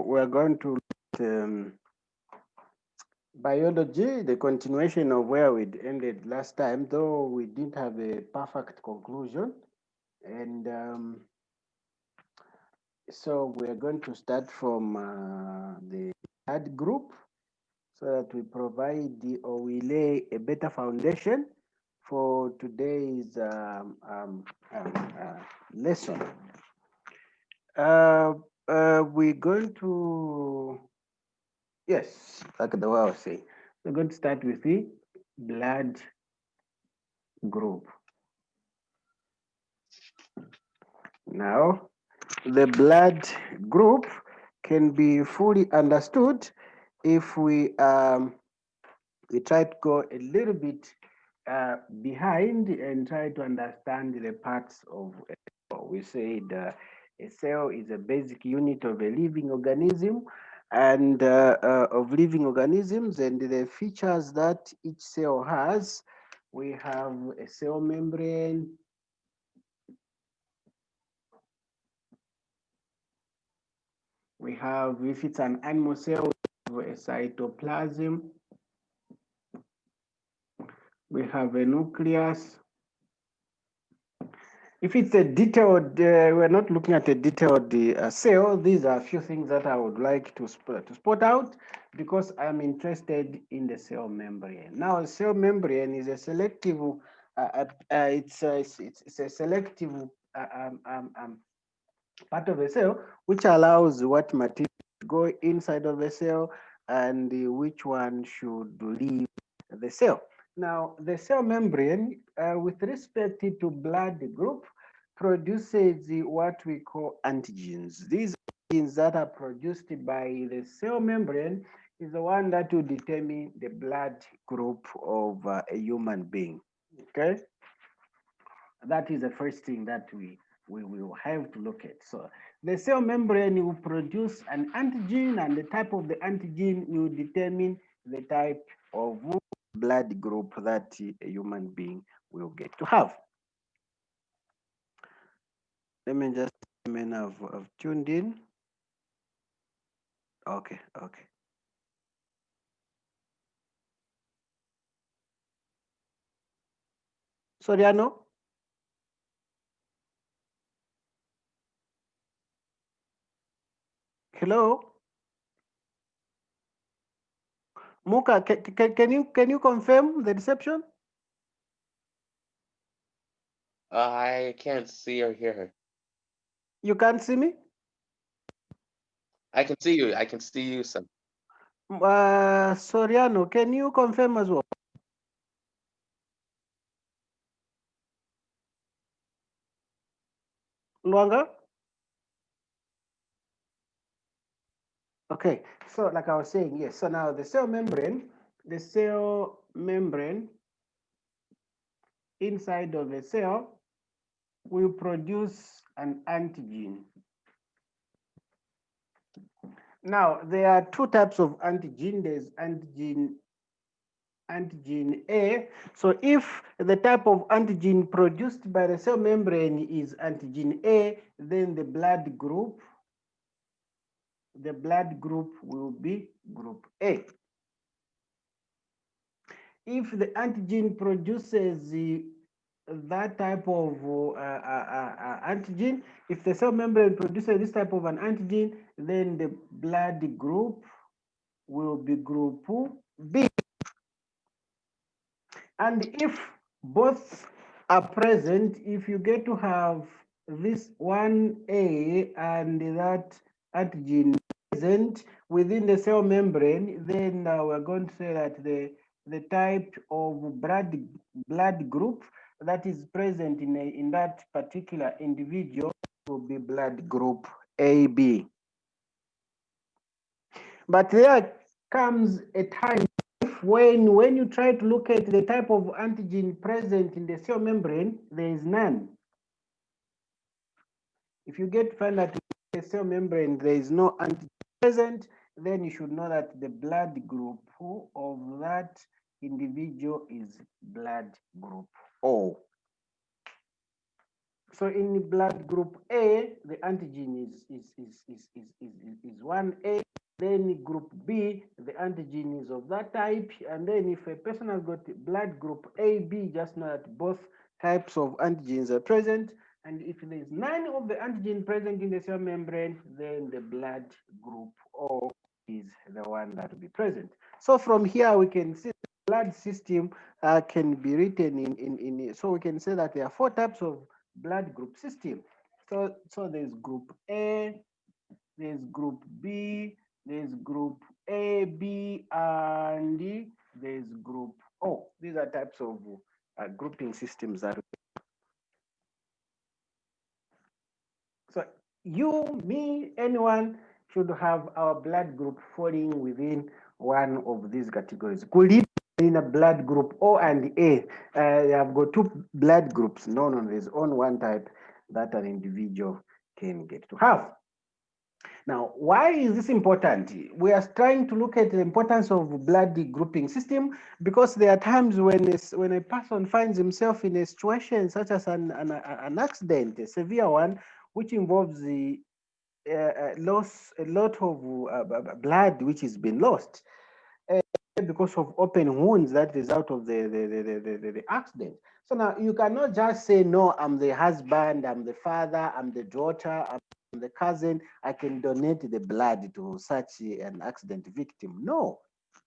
we're going to look at biology, the continuation of where we ended last time, though we didn't have a perfect conclusion. And so we're going to start from the blood group so that we provide or we lay a better foundation for today's lesson. We're going to, yes, like the way I was saying, we're going to start with the blood group. Now, the blood group can be fully understood if we try to go a little bit behind and try to understand the parts of a cell. We said a cell is a basic unit of a living organism and of living organisms, and the features that each cell has. We have a cell membrane. We have, if it's an animal cell, we have a cytoplasm. We have a nucleus. If it's a detailed, we're not looking at a detailed cell. These are a few things that I would like to spot out because I'm interested in the cell membrane. Now, a cell membrane is a selective. It's a selective part of a cell which allows what material to go inside of a cell and which one should leave the cell. Now, the cell membrane, with respect to blood group, produces what we call antigens. These antigens that are produced by the cell membrane is the one that will determine the blood group of a human being. Okay, that is the first thing that we will have to look at. So the cell membrane will produce an antigen, and the type of the antigen will determine the type of blood group that a human being will get to have. Let me just, I've tuned in. Okay. Soriano? Hello? Muka, can you confirm the reception? I can't see or hear her. You can't see me? I can see you. I can see you some. Soriano, can you confirm as well? Luanga? Okay, so like I was saying, yes. So now the cell membrane inside of a cell will produce an antigen. Now, there are two types of antigen. There's antigen A. So if the type of antigen produced by the cell membrane is antigen A, then the blood group will be group A. If the antigen produces that type of antigen, if the cell membrane produces this type of an antigen, then the blood group will be group B. And if both are present, if you get to have this 1A and that antigen present within the cell membrane, then we're going to say that the type of blood group that is present in that particular individual will be blood group AB. But there comes a time when you try to look at the type of antigen present in the cell membrane, there is none. If you get to find that in the cell membrane there is no antigen present, then you should know that the blood group of that individual is blood group O. So in blood group A, the antigen is 1A. Then group B, the antigen is of that type. And then if a person has got blood group AB, just know that both types of antigens are present. And if there is none of the antigen present in the cell membrane, then the blood group O is the one that will be present. So from here, we can see the blood system can be written in, so we can say that there are 4 types of blood group system. So there's group A, there's group B, there's group A, B, and there's group O. These are types of grouping systems that. So you, me, anyone should have our blood group falling within one of these categories. Could it be in a blood group O and A? They have got 2 blood groups. No, there's only one type that an individual can get to have. Now, why is this important? We are trying to look at the importance of blood grouping system because there are times when a person finds himself in a situation such as an accident, a severe one, which involves the loss, a lot of blood which has been lost because of open wounds that result of the accident. So now you cannot just say, no, I'm the husband, I'm the father, I'm the daughter, I'm the cousin, I can donate the blood to such an accident victim. No.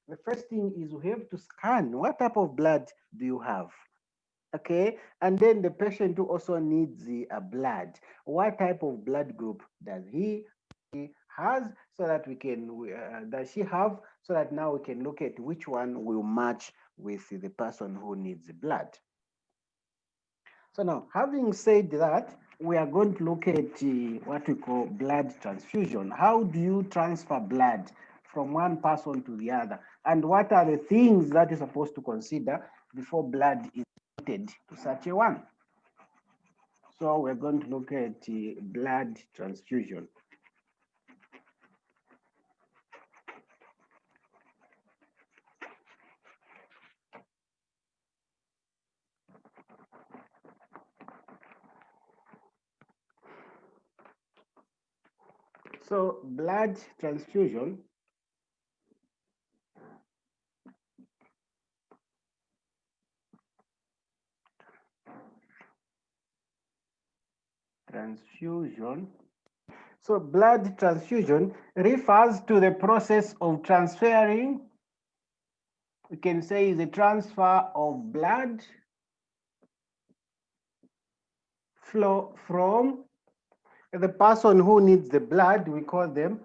The first thing is we have to scan what type of blood do you have? Okay, and then the patient who also needs the blood. What type of blood group does he has, so that we can does she have, so that now we can look at which one will match with the person who needs the blood. So now, having said that, we are going to look at what we call blood transfusion. How do you transfer blood from one person to the other? And what are the things that you're supposed to consider before blood is donated to such a one? So we're going to look at blood transfusion. So blood transfusion So blood transfusion refers to the process of transferring, we can say the transfer of blood flow from the person who needs the blood, we call them,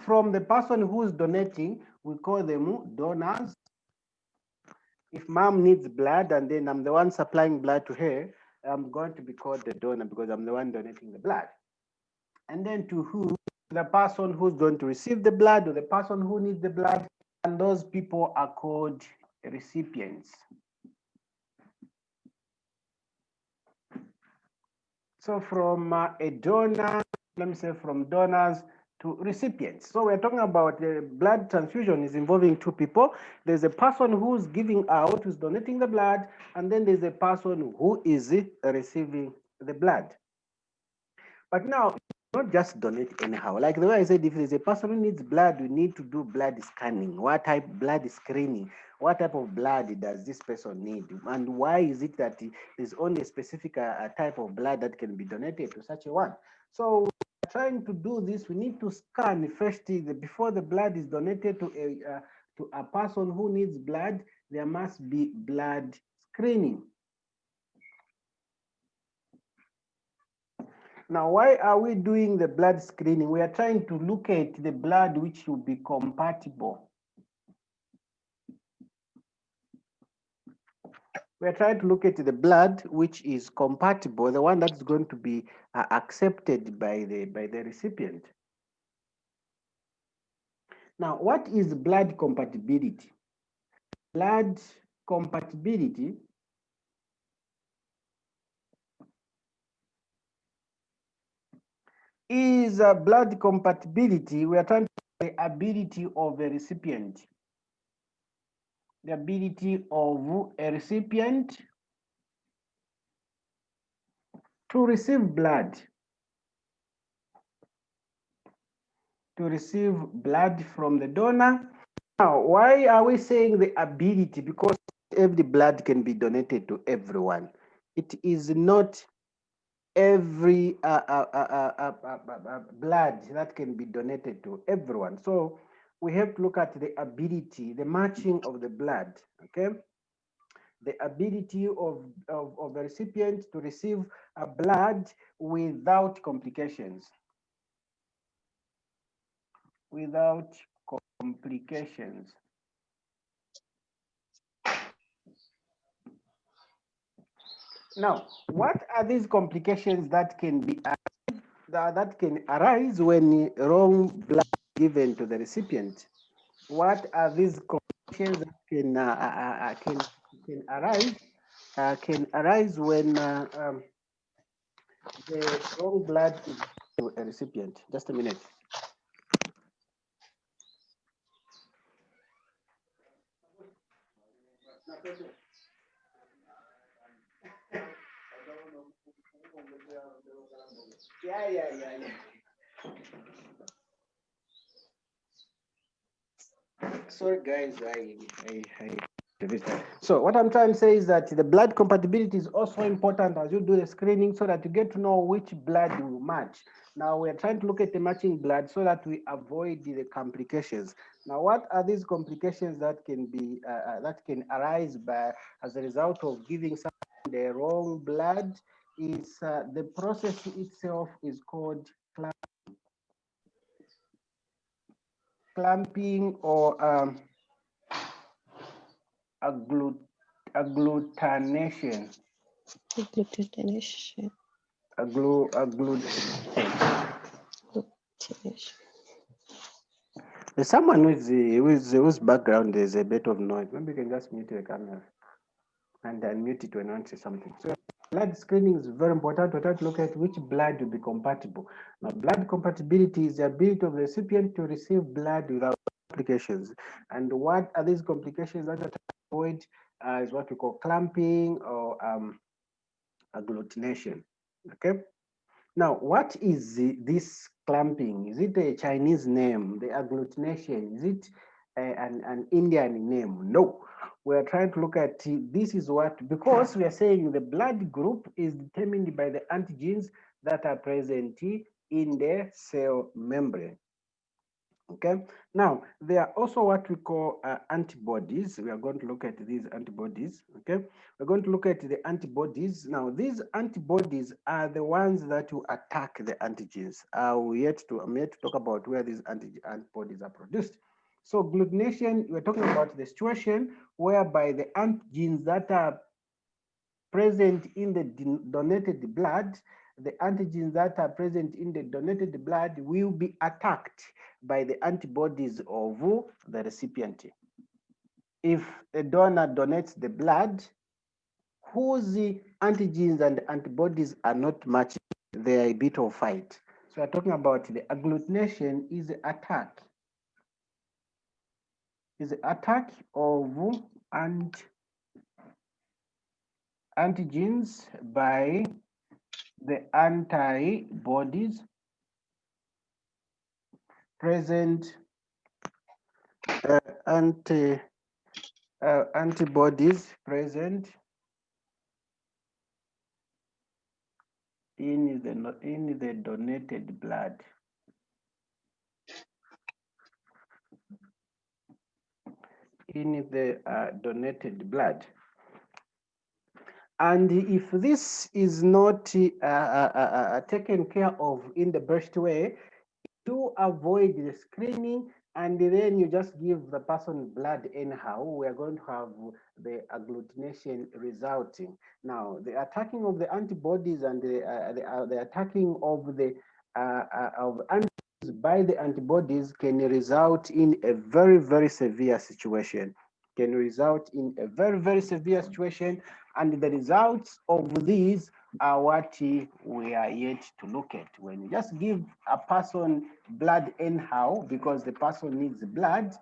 from the person who's donating, we call them donors. If mom needs blood and then I'm the one supplying blood to her, I'm going to be called the donor because I'm the one donating the blood. And then to who? The person who's going to receive the blood or the person who needs the blood, and those people are called recipients. So from a donor, let me say from donors to recipients. So we're talking about the blood transfusion is involving 2 people. There's a person who's giving out, who's donating the blood, and then there's a person who is receiving the blood. But now, not just donate anyhow. Like the way I said, if there's a person who needs blood, we need to do blood scanning. What type blood screening? What type of blood does this person need? And why is it that there's only a specific type of blood that can be donated to such a one? So trying to do this, we need to scan first. Before the blood is donated to a person who needs blood, there must be blood screening. Now, why are we doing the blood screening? We are trying to look at the blood which will be compatible. We are trying to look at the blood which is compatible, the one that's going to be accepted by the recipient. Now, what is blood compatibility? Blood compatibility is blood compatibility. We are trying to the ability of a recipient. The ability of a recipient to receive blood. To receive blood from the donor. Now, why are we saying the ability? Because every blood can be donated to everyone. It is not every blood that can be donated to everyone. So we have to look at the ability, the matching of the blood, okay? The ability of the recipient to receive a blood without complications. Without complications. Now, what are these complications that can be that can arise when wrong blood is given to the recipient? What are these complications that can arise? Can arise when the wrong blood is given to a recipient. Just a minute. Yeah. Sorry, guys. So what I'm trying to say is that the blood compatibility is also important as you do the screening, so that you get to know which blood will match. Now we're trying to look at the matching blood so that we avoid the complications. Now, what are these complications that can be that can arise by as a result of giving someone the wrong blood? Is the process itself is called clamping or agglutination. Agglutination. There's someone whose background is a bit of noise. Maybe you can just mute the camera and unmute it when I say something. So blood screening is very important. We try to look at which blood will be compatible. Now, blood compatibility is the ability of the recipient to receive blood without complications. And what are these complications that are to avoid is what we call clamping or agglutination. Okay. Now, what is this clamping? Is it a Chinese name? The agglutination, is it an Indian name? No. We're trying to look at this is what, because we are saying the blood group is determined by the antigens that are present in the cell membrane. Okay, now there are also what we call antibodies. We are going to look at these antibodies. Okay, we're going to look at the antibodies. Now, these antibodies are the ones that will attack the antigens. I'm yet to talk about where these antibodies are produced. So, agglutination, we're talking about the situation whereby the antigens that are present in the donated blood, the antigens that are present in the donated blood will be attacked by the antibodies of the recipient. If a donor donates the blood, whose antigens and antibodies are not matching, they are a bit of fight. So we're talking about the agglutination is the attack. Is the attack of antigens by the antibodies present antibodies present in the donated blood. In the donated blood. And if this is not taken care of in the best way, to avoid the screening, and then you just give the person blood anyhow, we are going to have the agglutination resulting. Now, the attacking of the antibodies and the attacking of the antibodies by the antibodies can result in a very, very severe situation. Can result in a very, very severe situation, and the results of these are what we are yet to look at. When you just give a person blood anyhow because the person needs blood,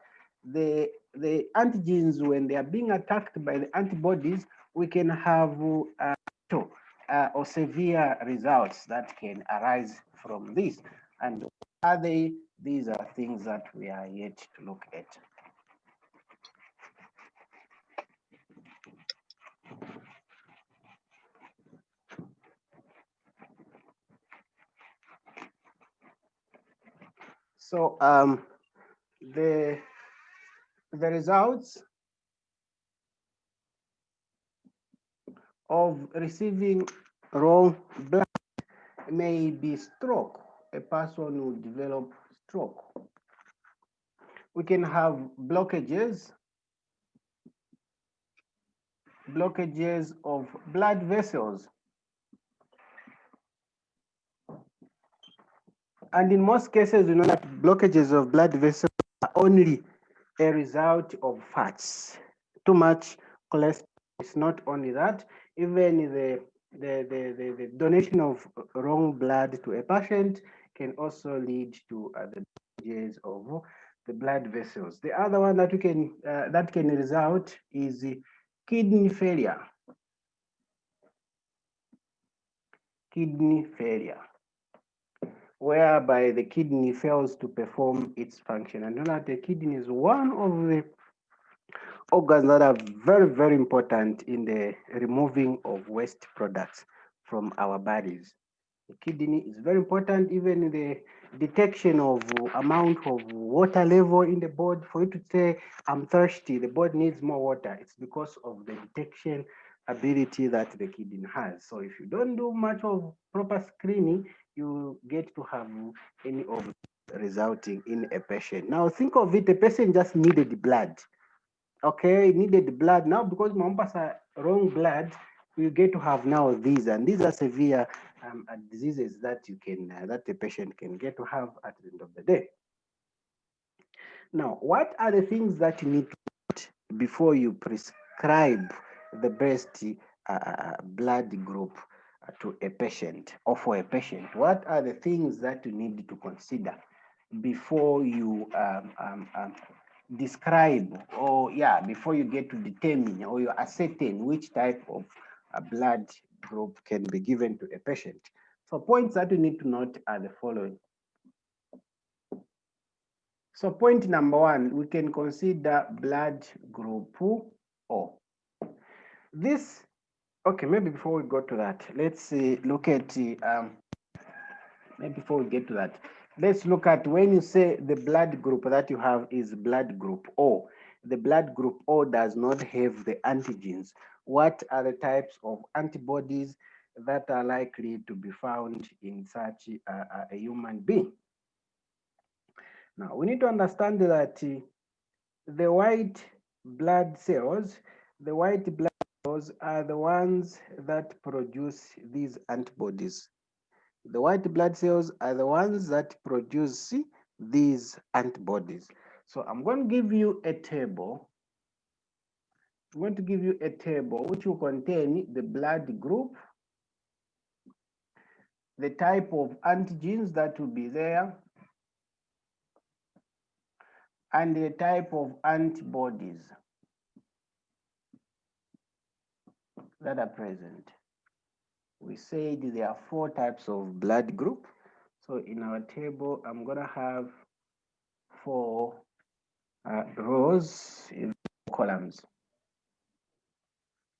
the antigens, when they are being attacked by the antibodies, we can have or severe results that can arise from this. And are they? These are things that we are yet to look at. So the results of receiving wrong blood may be stroke. A person will develop stroke. We can have blockages of blood vessels. And in most cases, you know that blockages of blood vessels are only a result of fats. Too much cholesterol. It's not only that, even the donation of wrong blood to a patient can also lead to the blockages of the blood vessels. The other one that can result is kidney failure. Kidney failure, whereby the kidney fails to perform its function. And know that the kidney is one of the organs that are very, very important in the removing of waste products from our bodies. The kidney is very important even in the detection of amount of water level in the body. For you to say, I'm thirsty, the body needs more water. It's because of the detection ability that the kidney has. So if you don't do much of proper screening, you get to have any of resulting in a patient. Now think of it, a patient just needed blood. Okay, needed blood. Now because Mombasa wrong blood, you get to have now these, and these are severe diseases that you can that the patient can get to have at the end of the day. Now, what are the things that you need to put before you prescribe the best blood group to a patient or for a patient? What are the things that you need to consider before you describe, or before you get to determine or you ascertain which type of blood group can be given to a patient? So points that you need to note are the following. So point number one, we can consider blood group O. This, okay, maybe before we go to that, let's look at, maybe before we get to that, let's look at when you say the blood group that you have is blood group O. The blood group O does not have the antigens. What are the types of antibodies that are likely to be found in such a human being? Now, we need to understand that the white blood cells are the ones that produce these antibodies. The white blood cells are the ones that produce these antibodies. So I'm going to give you a table. I'm going to give you a table which will contain the blood group, the type of antigens that will be there, and the type of antibodies that are present. We said there are 4 types of blood group. So in our table, I'm going to have 4 rows in columns.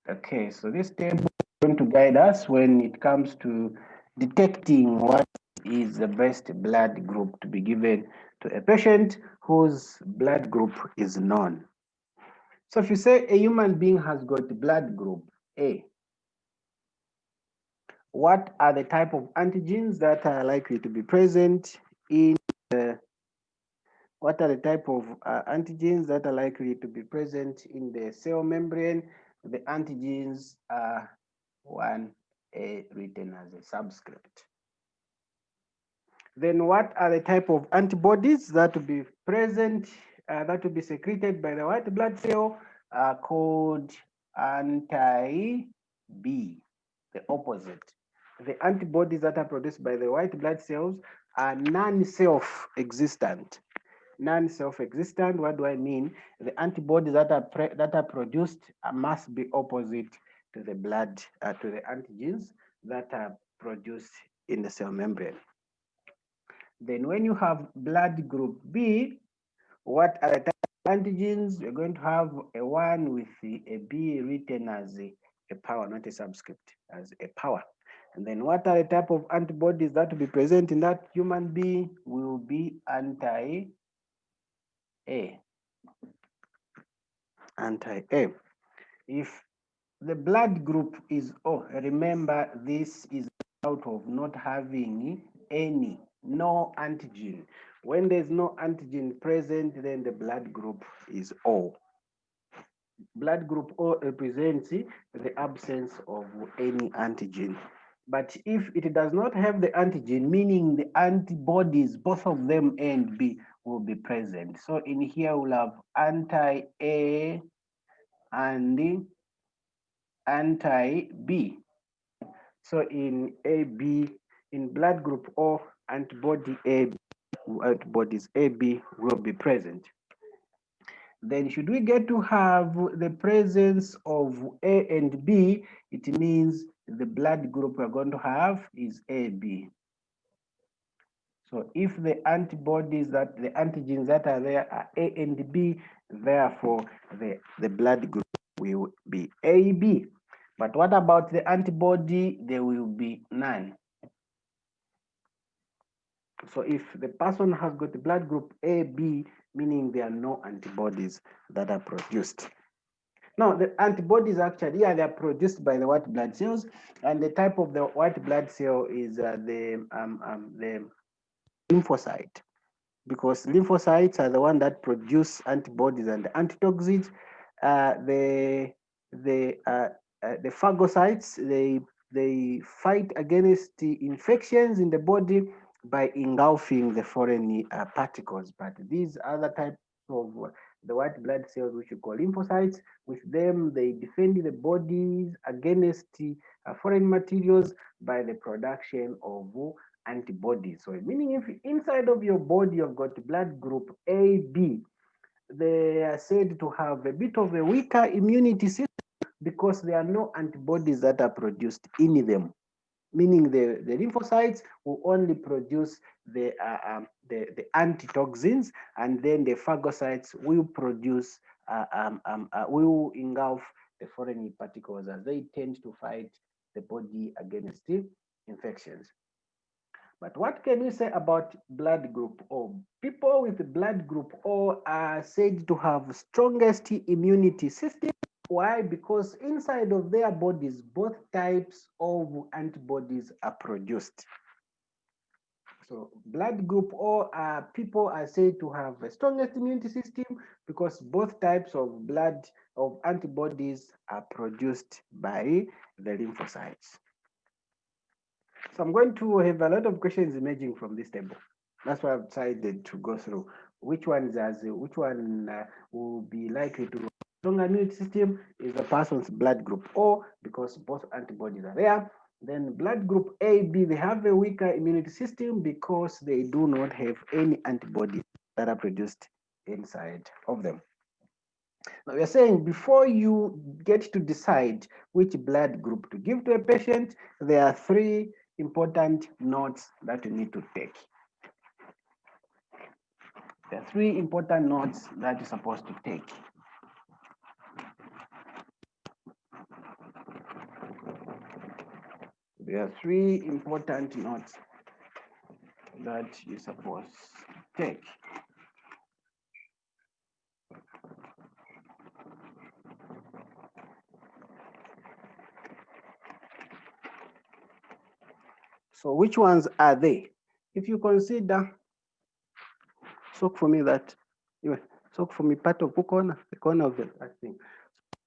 Okay, so this table is going to guide us when it comes to detecting what is the best blood group to be given to a patient whose blood group is known. So if you say a human being has got blood group A, what are the type of antigens that are likely to be present in the, what are the type of antigens that are likely to be present in the cell membrane? The antigens are 1A written as a subscript. Then what are the type of antibodies that will be present, that will be secreted by the white blood cell, called anti-B, the opposite. The antibodies that are produced by the white blood cells are non-self-existent. Non-self-existent, what do I mean? The antibodies that are produced must be opposite to the blood, to the antigens that are produced in the cell membrane. Then when you have blood group B, what are the type of antigens? You're going to have a 1 with a B written as a power, not a subscript, as a power. And then what are the type of antibodies that will be present in that human being? Will be anti-A. Anti-A. If the blood group is O, remember this is out of not having no antigen. When there's no antigen present, then the blood group is O. Blood group O represents the absence of any antigen. But if it does not have the antigen, meaning the antibodies, both of them A and B, will be present. So in here we'll have anti-A and anti-B. So in AB, in blood group O, antibodies AB will be present. Then should we get to have the presence of A and B, it means the blood group we're going to have is AB. So if the antibodies that the antigens that are there are A and B, therefore the blood group will be AB. But what about the antibody? There will be none. So if the person has got the blood group AB, meaning there are no antibodies that are produced. Now, the antibodies actually, yeah, they are produced by the white blood cells, and the type of the white blood cell is the lymphocyte, because lymphocytes are the one that produce antibodies and antitoxins. The phagocytes, they fight against the infections in the body by engulfing the foreign particles. But these other types of the white blood cells, which we call lymphocytes, with them they defend the bodies against foreign materials by the production of antibodies. So meaning if inside of your body you've got blood group AB, they are said to have a bit of a weaker immunity system because there are no antibodies that are produced in them. Meaning the lymphocytes will only produce the antitoxins, and then the phagocytes will produce will engulf the foreign particles as they tend to fight the body against infections. But what can we say about blood group O? People with blood group O are said to have strongest immunity system. Why? Because inside of their bodies, both types of antibodies are produced. So blood group O people are said to have the strongest immunity system because both types of blood of antibodies are produced by the lymphocytes. So I'm going to have a lot of questions emerging from this table. That's why I've decided to go through which one will be likely to stronger immunity system is the person's blood group O, because both antibodies are there. Then blood group AB, they have a weaker immunity system because they do not have any antibodies that are produced inside of them. Now we're saying before you get to decide which blood group to give to a patient, there are three important notes that you need to take. There are three important notes that you're supposed to take. There are three important notes that you're supposed to take. So which ones are they? If you consider, soak for me that, soak for me part of the corner of the thing.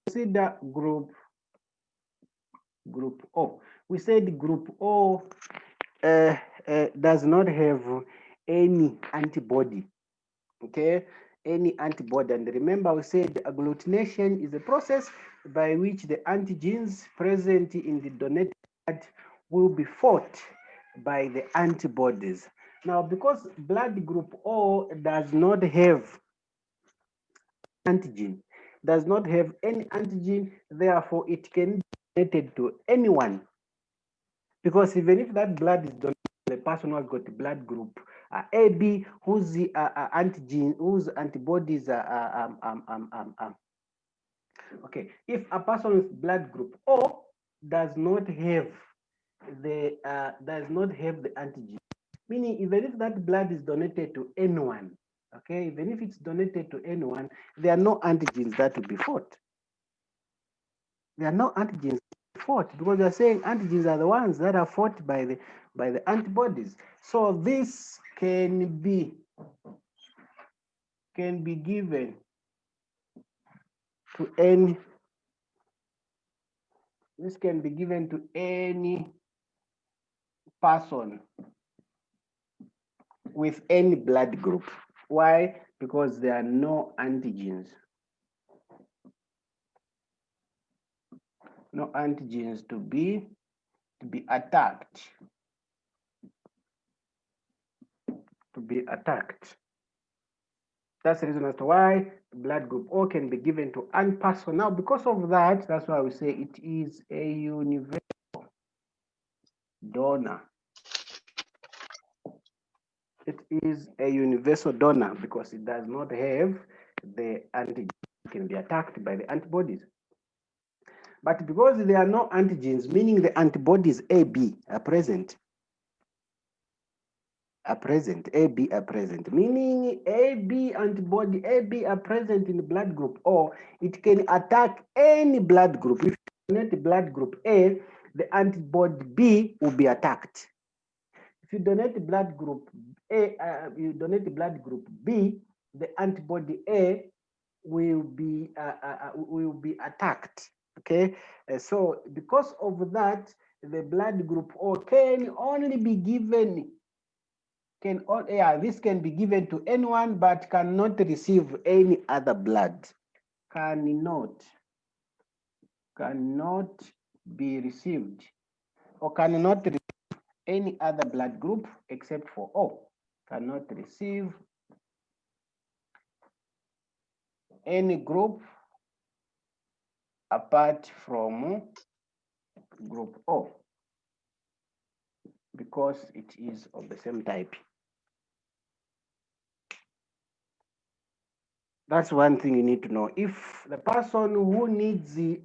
Consider group O. We said group O does not have any antibody, okay? Any antibody. And remember, we said agglutination is a process by which the antigens present in the donated blood will be fought by the antibodies. Now, because blood group O does not have antigen, does not have any antigen, therefore it can be donated to anyone. Because even if that blood is donated, the person who has got the blood group AB, whose antigen, whose antibodies are okay. If a person with blood group O does not have the antigen, meaning even if that blood is donated to anyone, okay, even if it's donated to anyone, there are no antigens that will be fought. There are no antigens fought, because they're saying antigens are the ones that are fought by the antibodies. So this can be given to any. This can be given to any person with any blood group. Why? Because there are no antigens. No antigens to be attacked. To be attacked. That's the reason as to why blood group O can be given to any person. Now, because of that, that's why we say it is a universal donor. It is a universal donor because it does not have the antigen. It can be attacked by the antibodies. But because there are no antigens, meaning the antibodies AB are present, AB are present, meaning AB antibody AB are present in the blood group, or it can attack any blood group. If you donate blood group A, the antibody B will be attacked. If you donate blood group A, you donate blood group B, the antibody A will be attacked. Okay, so because of that, the blood group O can only be given. This can be given to anyone, but cannot receive any other blood. Cannot be received, or cannot receive any other blood group except for O. Cannot receive any group apart from group O, because it is of the same type. That's one thing you need to know. If the person who needs the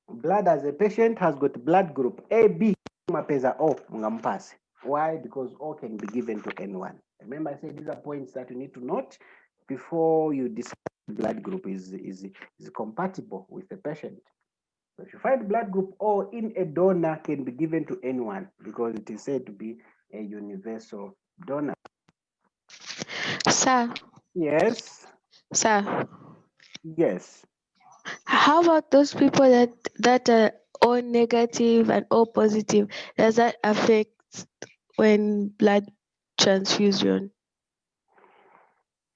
blood as a patient has got blood group AB, mapeza O mungampase. Why? Because O can be given to anyone. Remember, I said these are points that you need to note before you decide blood group is compatible with the patient. So if you find blood group O in a donor, can be given to anyone because it is said to be a universal donor. Sir. Yes. Sir. Yes. How about those people that are O negative and O positive? Does that affect when blood transfusion?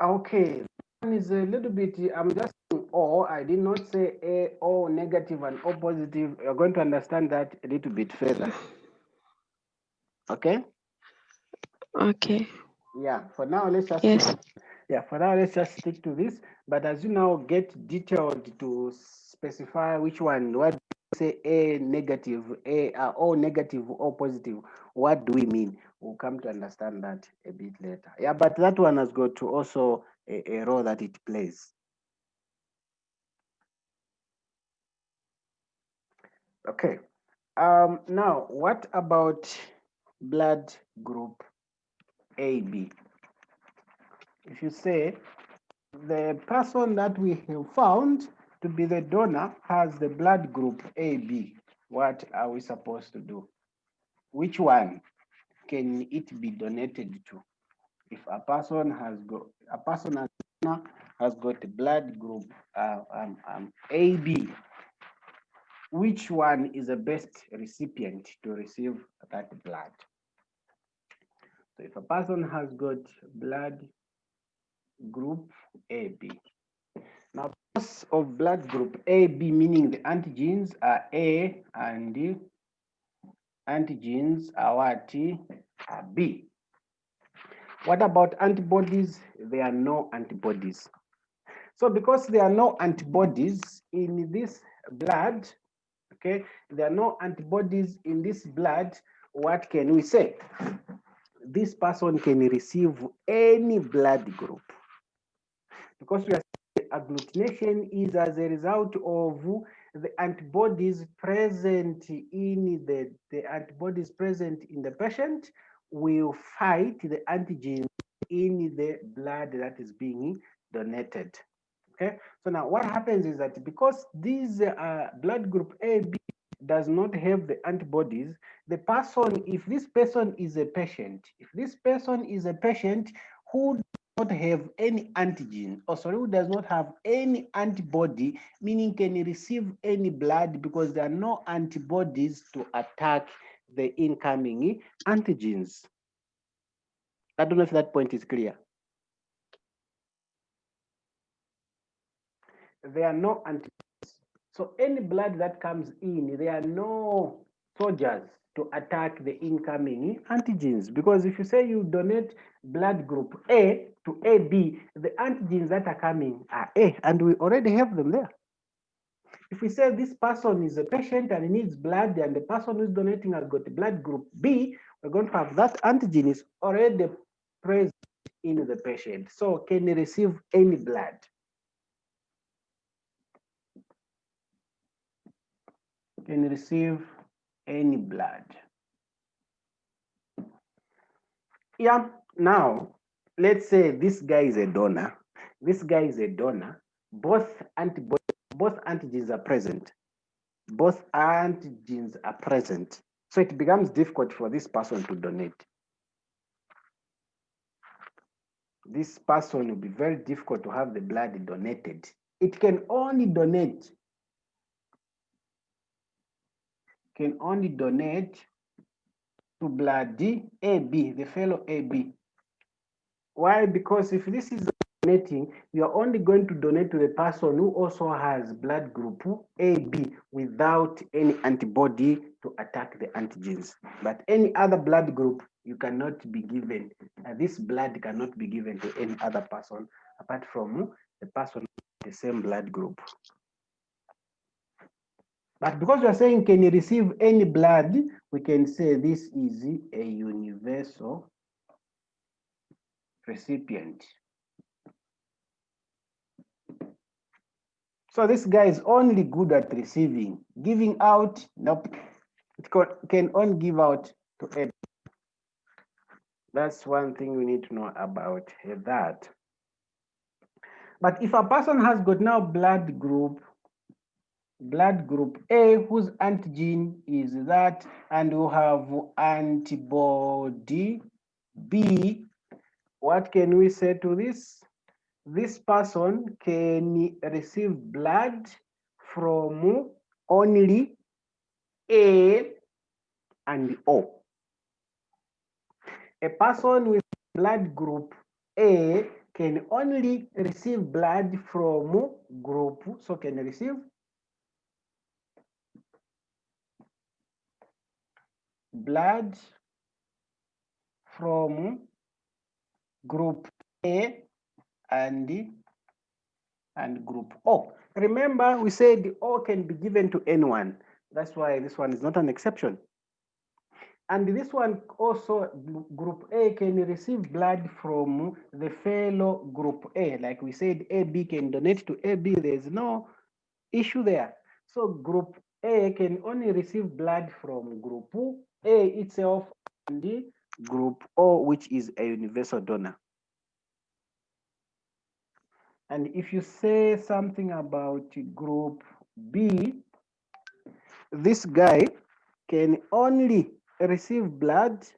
Okay, one is a little bit. I'm just saying O. I did not say A, O negative and O positive. You're going to understand that a little bit further. Okay. Okay. Yeah. For now, let's just. Yes. Yeah. For now, let's just stick to this. But as you now get detailed to specify which one, what say A negative, O negative, O positive, what do we mean? We'll come to understand that a bit later. Yeah, but that one has got to also a role that it plays. Okay. Now, what about blood group AB? If you say the person that we have found to be the donor has the blood group AB, what are we supposed to do? Which one can it be donated to? If a person has got the blood group AB, which one is the best recipient to receive that blood? So if a person has got blood group AB, now because of blood group AB, meaning the antigens are A and the antigens are what? Are B. What about antibodies? There are no antibodies. So because there are no antibodies in this blood, Okay, there are no antibodies in this blood. What can we say? This person can receive any blood group, because we are saying agglutination is as a result of the antibodies present in the antibodies present in the patient will fight the antigen in the blood that is being donated. Okay, so now what happens is that because this blood group AB does not have the antibodies, the person, if this person is a patient, who does not have any antigen, or sorry, who does not have any antibody, meaning can receive any blood because there are no antibodies to attack the incoming antigens. I don't know if that point is clear. There are no antibodies. So any blood that comes in, there are no soldiers to attack the incoming antigens. Because if you say you donate blood group A to AB, the antigens that are coming are A, and we already have them there. If we say this person is a patient and needs blood, and the person who's donating has got blood group B, we're going to have that antigen is already present in the patient. So can he receive any blood? Can receive any blood. Yeah, now let's say this guy is a donor. This guy is a donor. Both antigens are present. Both antigens are present. So it becomes difficult for this person to donate. This person will be very difficult to have the blood donated. It can only donate to blood AB, the fellow AB. Why? Because if this is donating, you are only going to donate to the person who also has blood group AB without any antibody to attack the antigens. But any other blood group, you cannot be given. This blood cannot be given to any other person apart from the person with the same blood group. But because we are saying can you receive any blood, we can say this is a universal recipient. So this guy is only good at receiving. Giving out, nope. It can only give out to A. That's one thing we need to know about that. But if a person has got now blood group A, whose antigen is that, and you have antibody B, what can we say to this? This person can receive blood from only A and O. A person with blood group A can only receive blood from group, so can receive blood from group A and group O. Remember, we said O can be given to anyone. That's why this one is not an exception. And this one also, group A can receive blood from the fellow group A. Like we said, AB can donate to AB. There's no issue there. So group A can only receive blood from group A itself and the group O, which is a universal donor. And if you say something about group B, this guy can only receive blood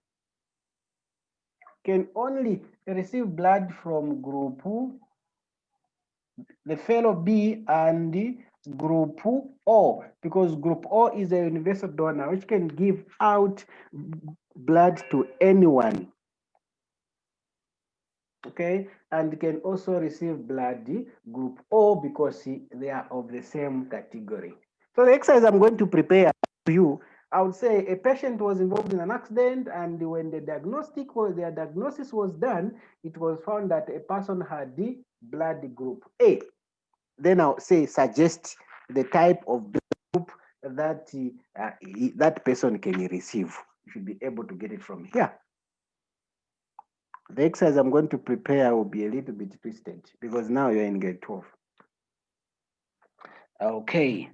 from group, the fellow B and group O, because group O is a universal donor which can give out blood to anyone. Okay, and can also receive blood group O because they are of the same category. So the exercise I'm going to prepare for you, I would say a patient was involved in an accident, and when their diagnosis was done, it was found that a person had the blood group A. Then I'll say suggest the type of blood group that that person can receive. You should be able to get it from here. The exercise I'm going to prepare will be a little bit twisted because now you're in grade 12. Okay.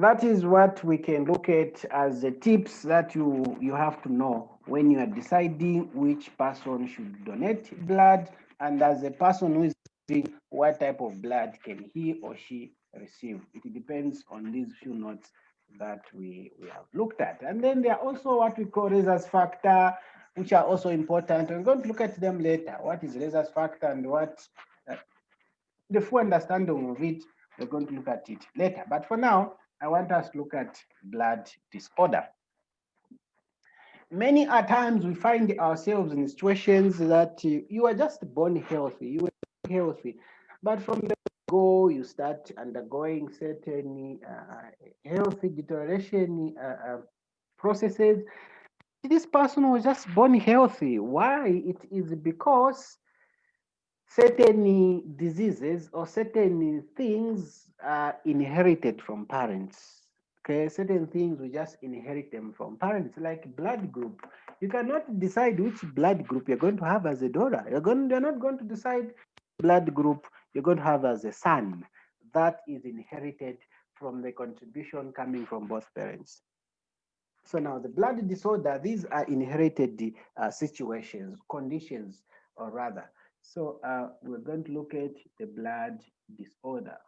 That is what we can look at as the tips that you have to know when you are deciding which person should donate blood, and as a person who is deciding what type of blood can he or she receive. It depends on these few notes that we have looked at. And then there are also what we call rhesus factor, which are also important. We're going to look at them later. What is rhesus factor and what the full understanding of it, we're going to look at it later. But for now, I want us to look at blood disorder. Many a times we find ourselves in situations that you are just born healthy, you are healthy, but from the go you start undergoing certain healthy deterioration processes. This person was just born healthy. Why? It is because certain diseases or certain things are inherited from parents. Okay, certain things we just inherit them from parents, like blood group. You cannot decide which blood group you're going to have as a daughter. You're not going to decide blood group you're going to have as a son. That is inherited from the contribution coming from both parents. So now the blood disorder, these are inherited situations, conditions, or rather. So we're going to look at the blood disorder.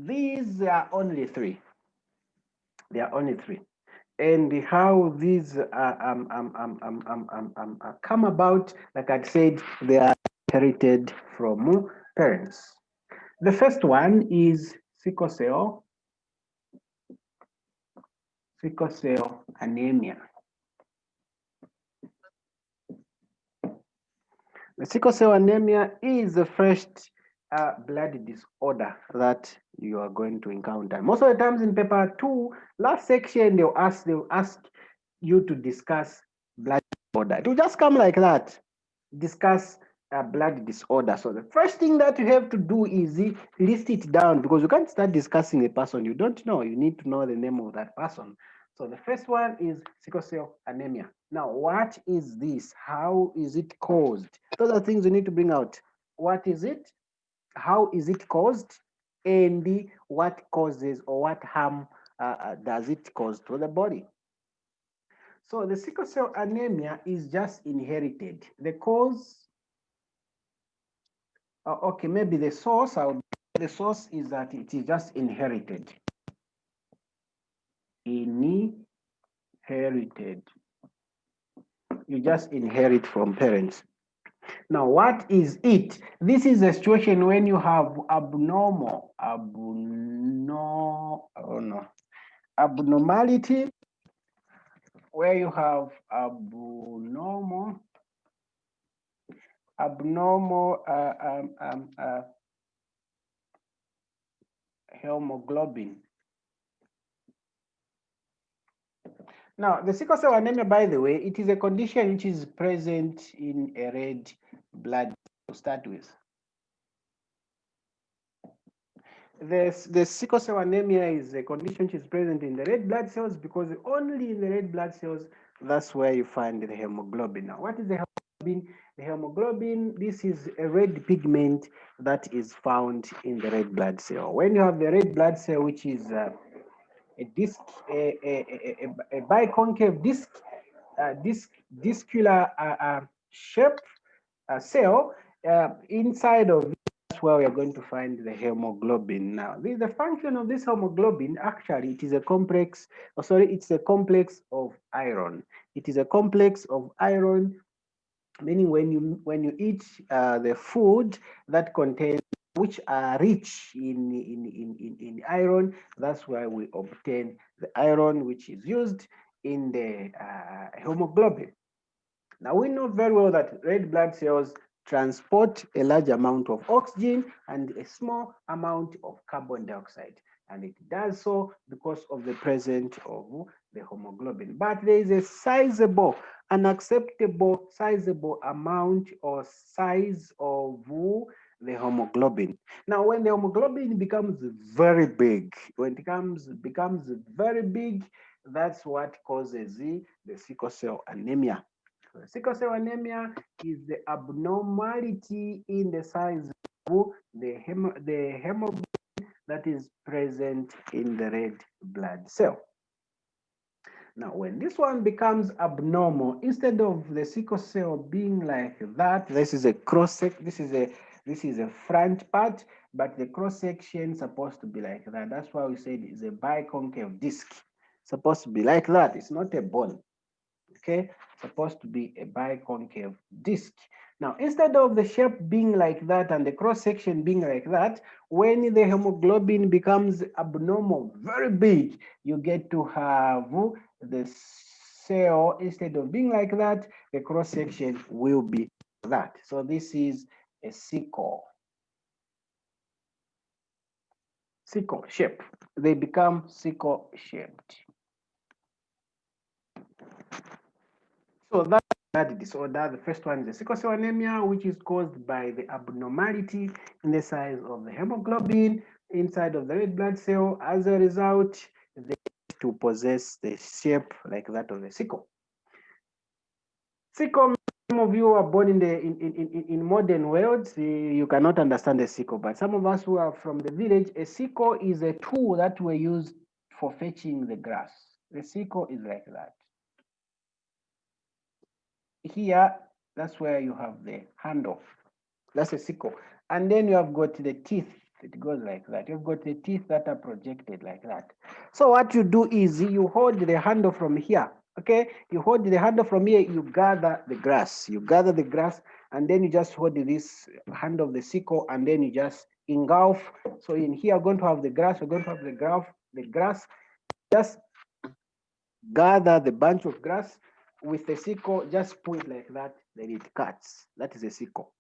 These are only three. There are only three. And how these come about, like I said, they are inherited from parents. The first one is sickle cell anemia. The sickle cell anemia is the first blood disorder that you are going to encounter. Most of the times in paper 2, last section, they'll ask you to discuss blood disorder. It will just come like that. Discuss blood disorder. So the first thing that you have to do is list it down, because you can't start discussing a person you don't know. You need to know the name of that person. So the first one is sickle cell anemia. Now, what is this? How is it caused? Those are things you need to bring out. What is it? How is it caused? And what causes or what harm does it cause to the body? So the sickle cell anemia is just inherited. The cause, okay, maybe the source, the source is that it is just inherited. Inherited. You just inherit from parents. Now, what is it? This is a situation when you have abnormality, where you have abnormal hemoglobin. Now, the sickle cell anemia, by the way, it is a condition which is present in a red blood to start with. The sickle cell anemia is a condition which is present in the red blood cells, because only in the red blood cells, that's where you find the hemoglobin. Now, what is the hemoglobin? The hemoglobin, this is a red pigment that is found in the red blood cell. When you have the red blood cell, which is a disc, a biconcave disc, discular shape cell, inside of that's where we are going to find the hemoglobin. Now, the function of this hemoglobin, actually, it is a complex, it's a complex of iron. It is a complex of iron, meaning when you eat the food that contains, which are rich in iron, that's why we obtain the iron which is used in the hemoglobin. Now, we know very well that red blood cells transport a large amount of oxygen and a small amount of carbon dioxide. And it does so because of the presence of the hemoglobin. But there is a sizable, unacceptable, sizable amount or size of the hemoglobin. Now, when the hemoglobin becomes very big, when it becomes very big, that's what causes the sickle cell anemia. So sickle cell anemia is the abnormality in the size of the hemoglobin that is present in the red blood cell. Now, when this one becomes abnormal, instead of the sickle cell being like that, this is a cross section, this is a front part, but the cross section is supposed to be like that. That's why we said it's a biconcave disc. It's supposed to be like that. It's not a bone. Okay, supposed to be a biconcave disc. Now, instead of the shape being like that and the cross section being like that, when the hemoglobin becomes abnormal, very big, you get to have the cell, instead of being like that, the cross section will be that. So this is a sickle shape. They become sickle shaped. So that's blood disorder. The first one is the sickle cell anemia, which is caused by the abnormality in the size of the hemoglobin inside of the red blood cell. As a result, they to possess the shape like that of a sickle. Sickle, some of you are born in the in modern world, you cannot understand a sickle, but some of us who are from the village, a sickle is a tool that we use for fetching the grass. The sickle is like that. Here, that's where you have the handle. That's a sickle. And then you have got the teeth. It goes like that. You've got the teeth that are projected like that. So what you do is you hold the handle from here. Okay, you hold the handle from here, you gather the grass. You gather the grass, and then you just hold this hand of the sickle, and then you just engulf. So in here, you're going to have the grass, you're going to have the grass. Just gather the bunch of grass with the sickle, just pull it like that, then it cuts. That is a sickle.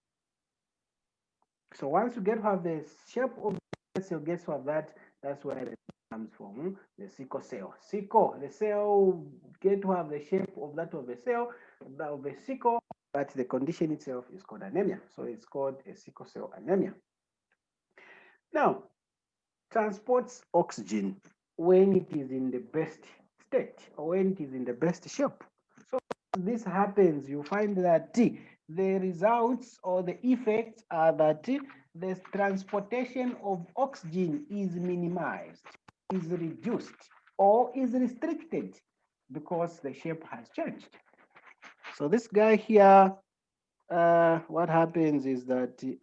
So once you get to have the shape of the cell, guess what that's where it comes from, the sickle cell. Sickle, the cell get to have the shape of that of a cell, of a sickle, but the condition itself is called anemia. So it's called a sickle cell anemia. Now, transports oxygen when it is in the best state or when it is in the best shape. So this happens, you find that the results or the effects are that the transportation of oxygen is minimized, is reduced, or is restricted because the shape has changed. So this guy here, what happens is that it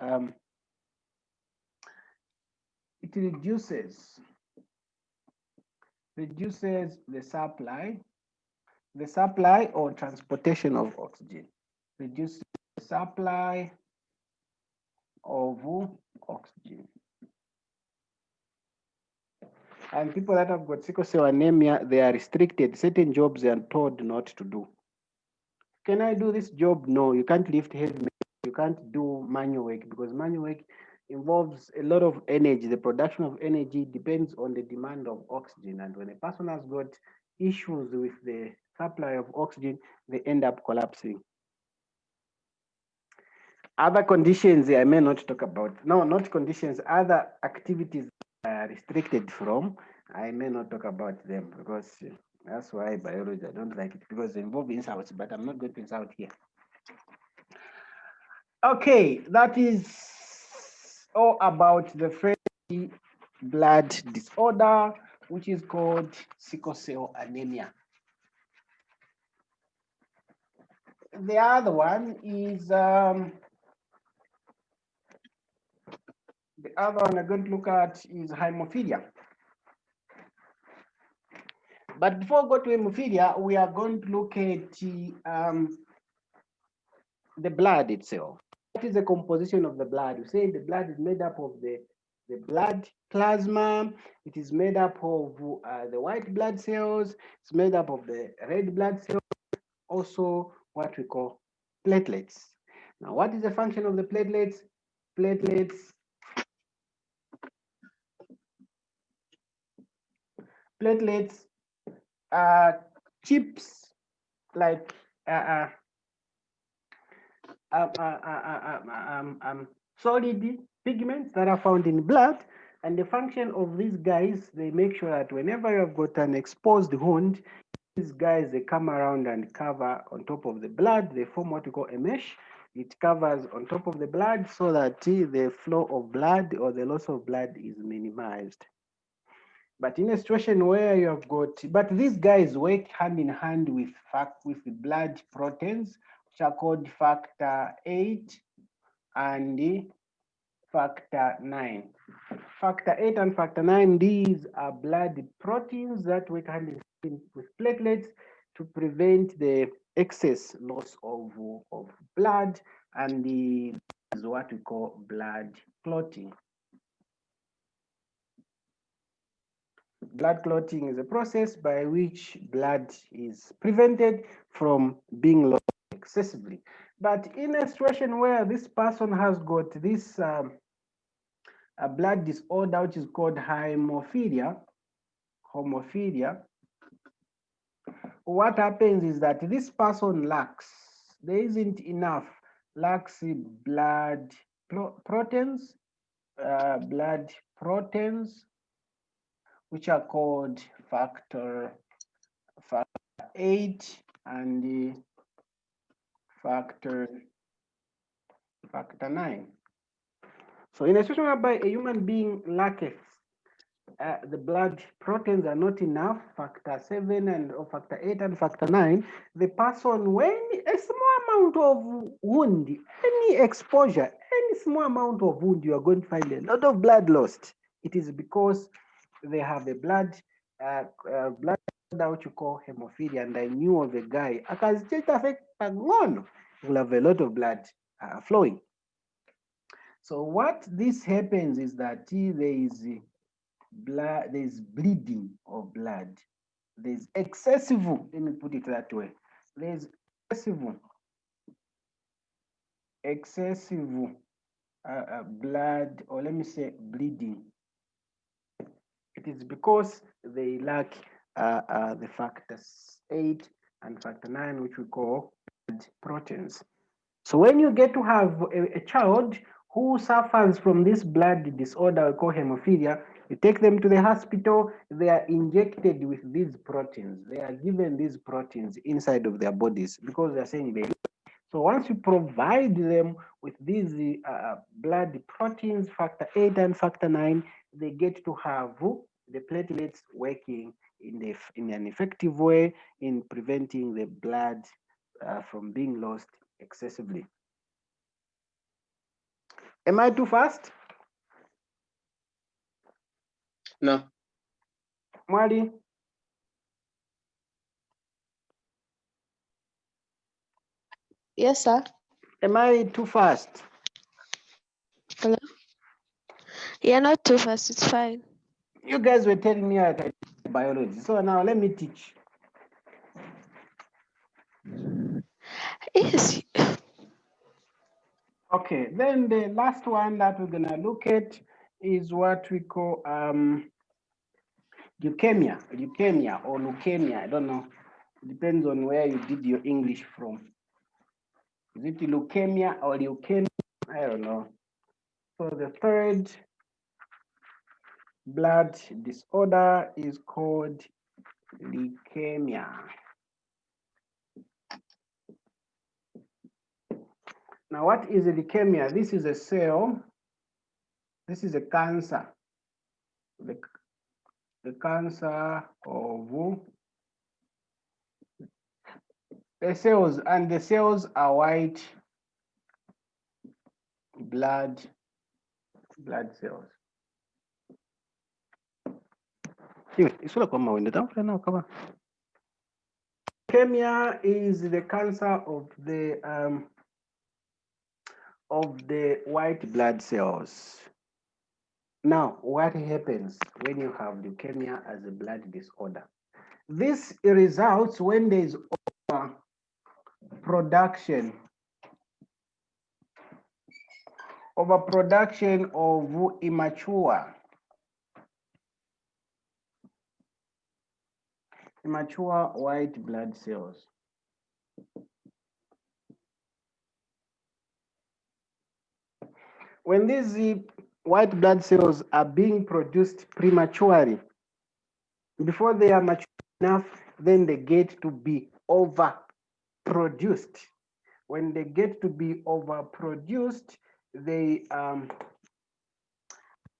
reduces the supply or transportation of oxygen, reduces the supply of oxygen. And people that have got sickle cell anemia, they are restricted. Certain jobs they are told not to do. Can I do this job? No, you can't lift heavy. You can't do manual work because manual work involves a lot of energy. The production of energy depends on the demand of oxygen. And when a person has got issues with the supply of oxygen, they end up collapsing. Other conditions I may not talk about. No, not conditions, other activities are restricted from. I may not talk about them because that's why biology, I don't like it because they involve insults, but I'm not going to insult here. Okay, that is all about the first blood disorder, which is called sickle cell anemia. The other one is the other one I'm going to look at is hemophilia. But before we go to hemophilia, we are going to look at the blood itself. What is the composition of the blood? We say the blood is made up of the blood plasma. It is made up of the white blood cells. It's made up of the red blood cells. Also, what we call platelets. Now, what is the function of the platelets? Platelets are chips like solid pigments that are found in blood. And the function of these guys, they make sure that whenever you have got an exposed wound, these guys, they come around and cover on top of the blood. They form what we call a mesh. It covers on top of the blood so that the flow of blood or the loss of blood is minimized. But in a situation where you have got, but these guys work hand in hand with the blood proteins, which are called factor 8 and factor 9. Factor 8 and factor 9, these are blood proteins that work hand in hand with platelets to prevent the excess loss of blood, and the is what we call blood clotting. Blood clotting is a process by which blood is prevented from being lost excessively. But in a situation where this person has got this a blood disorder which is called hemophilia, what happens is that this person lacks, there isn't enough, lacks blood proteins, which are called factor 8 and the factor 9. So in a situation whereby a human being lacks the blood proteins are not enough, factor 7 and or factor 8 and factor 9, the person, when a small amount of wound, any exposure, any small amount of wound, you are going to find a lot of blood lost. It is because they have a blood which you call hemophilia. And I knew of a guy, will have a lot of blood flowing. So what this happens is that there is blood, there's bleeding of blood. There's excessive, let me put it that way. There's excessive blood, or let me say bleeding. It is because they lack the factors 8 and factor 9, which we call blood proteins. So when you get to have a child who suffers from this blood disorder called hemophilia, you take them to the hospital, they are injected with these proteins. They are given these proteins inside of their bodies because they're saying they. So once you provide them with these blood proteins, factor 8 and factor 9, they get to have the platelets working in an effective way in preventing the blood from being lost excessively. Am I too fast? No. Mwali? Yes, sir. Am I too fast? Hello? Yeah, not too fast. It's fine. You guys were telling me I can teach biology. So now let me teach. Yes. Okay, then the last one that we're gonna look at is what we call leukemia or leukemia. I don't know. It depends on where you did your English from. Is it leukemia or leukemia? I don't know. So the third blood disorder is called leukemia. Now, what is a leukemia? This is a cell. This is a cancer. The cancer of the cells, and the cells are white blood cells. Leukemia is the cancer of the white blood cells. Now, what happens when you have leukemia as a blood disorder? This results when there is overproduction of immature white blood cells. when these white blood cells are being produced prematurely, before they are mature enough, then they get to be overproduced. When they get to be overproduced, they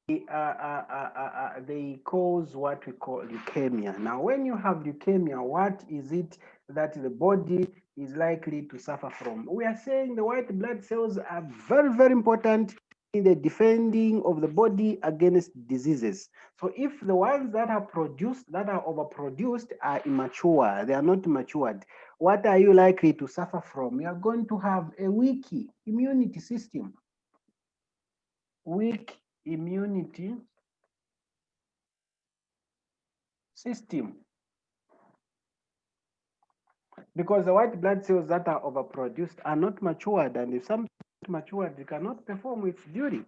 they cause what we call leukemia. Now, when you have leukemia, what is it that the body is likely to suffer from? We are saying the white blood cells are very, very important in the defending of the body against diseases. So if the ones that are produced, that are overproduced, are immature, they are not matured, what are you likely to suffer from? You are going to have a weak immunity system. Weak immunity system, because the white blood cells that are overproduced are not matured, and if something is matured, it cannot perform its duty.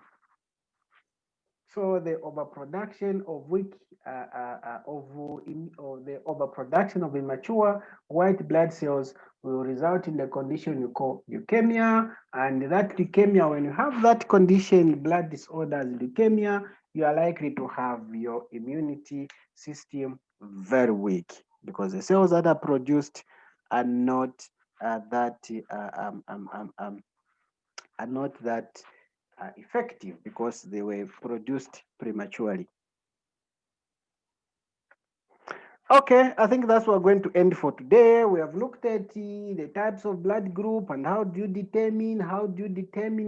So the overproduction of weak or the overproduction of immature white blood cells will result in the condition you call leukemia. And that leukemia, when you have that condition, blood disorders, leukemia, you are likely to have your immunity system very weak, because the cells that are produced are not that effective, because they were produced prematurely. Okay, I think that's what we're going to end for today. We have looked at the types of blood group and how do you determine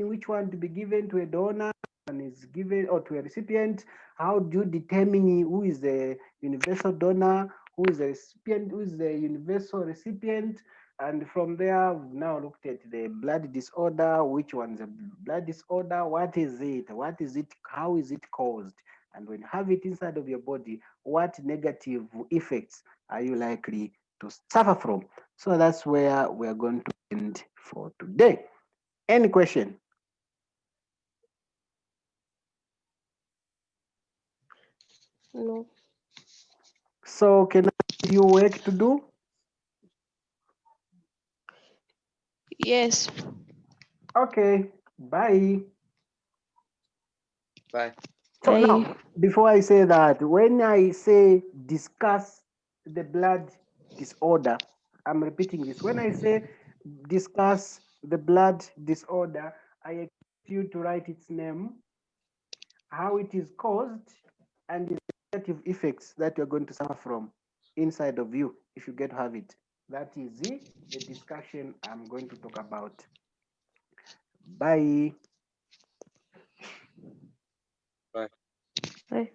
which one to be given to a donor and is given, or to a recipient. How do you determine who is the universal donor, who is the recipient, who is the universal recipient? And from there, we've now looked at the blood disorder. Which one's a blood disorder? What is it? What is it? How is it caused? And when you have it inside of your body, what negative effects are you likely to suffer from? So that's where we are going to end for today. Any question? No. So can I give you work to do? Yes. Okay, bye. Bye. So Bye. now, before I say that, when I say discuss the blood disorder, I'm repeating this. When I say discuss the blood disorder, I expect you to write its name, how it is caused, and the negative effects that you're going to suffer from inside of you if you get to have it. That is the discussion I'm going to talk about. Bye. Bye. Bye.